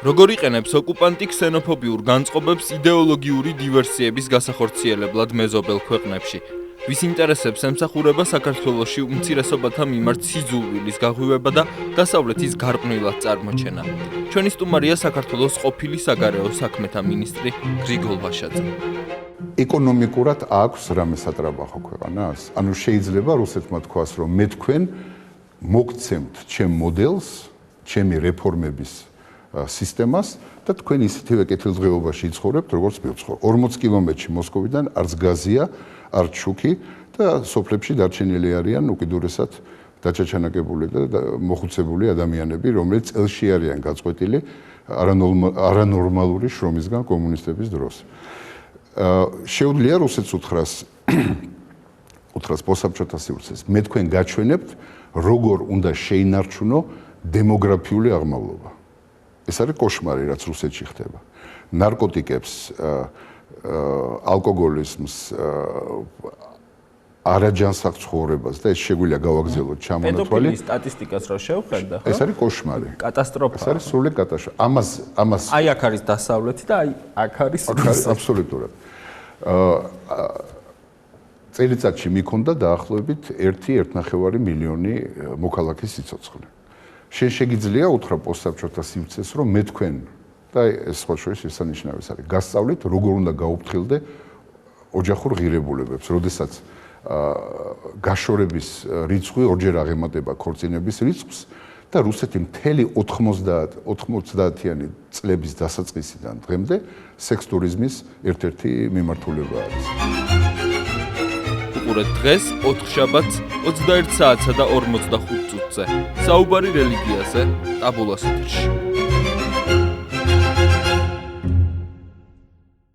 როგორ იყენებს ოკუპანტი ქსენოფობიურ განწყობებს იდეოლოგიური დივერსიების გასახორციელებლად მეზობელ ქვეყნებში? ვის ინტერესებს ემსახურება საქართველოში უმცირესობათა მიმართ სიძულვილის გაღვივება და დასავლეთის გარყვნილად წარმოჩენა? ჩვენი სტუმარია საქართველოს ყოფილი საგარეო საქმეთა მინისტრი გრიგოლ ვაშაძე. ეკონომიკურად აქვს რამე სატრაბახო ქვეყანას? ანუ შეიძლება რუსეთმა თქვას, რომ მე თქვენ მოგცემთ ჩემ მოდელს, ჩემი რეფორმების სისტემას და თქვენ ისეთივე კეთილდღეობაში იცხოვრებთ, როგორც მე ვცხოვრობ. 40 კილომეტრში მოსკოვიდან არც გაზია, არც შუქი და სოფლებში დარჩენილი არიან უკიდურესად დაჩაჩანაკებული და მოხუცებული ადამიანები, რომლებიც წელში არიან გაწყვეტილი არანორმალური შრომისგან კომუნისტების დროს. შეუძლია რუსეთს უთხრას მოსაბჭოთა სივრცეს. მე თქვენ გაჩვენებთ, როგორ უნდა შეინარჩუნო დემოგრაფიული აღმავლობა. ეს არის კოშმარი, რაც რუსეთში ხდება. ნარკოტიკებს, ალკოგოლიზმს, არაჯანსაღ ცხოვრებას და ეს შეგვიძლია გავაგზავნოთ ჩამონათვალი. პედოფილიის სტატისტიკას რო შევხედა, ხო? ეს არის კოშმარი. კატასტროფა. ეს არის სრული კატასტროფა. ამას აი აქ არის დასავლეთი და აი აქ არის რუსეთი. აბსოლუტურად. წელიწადში მიქონდა დაახლოებით 1.5 მილიონი მოქალაქის სიცოცხლე. შენ შეგიძლია უთხრა პოსტსაბჭოთა სივრცეს, რომ მე თქვენ და ეს სხვა შორის შესანიშნავი არის. გასწავლით, როგორ უნდა გაუფრთხილდე ოჯახურ ღირებულებებს, როდესაც გაშორების რიცხვი ორჯერ აღემატება ქორწინების რიცხვს და რუსეთი მთელი 90-იანი წლების დასაწყისიდან დღემდე სექს ტურიზმის ერთ-ერთი მიმართულება არის. უყურეთ დღეს 4 შაბათს 21 საათსა და 45 წუთზე. საუბარი რელიგიაზე, ტაბულას ეთერში.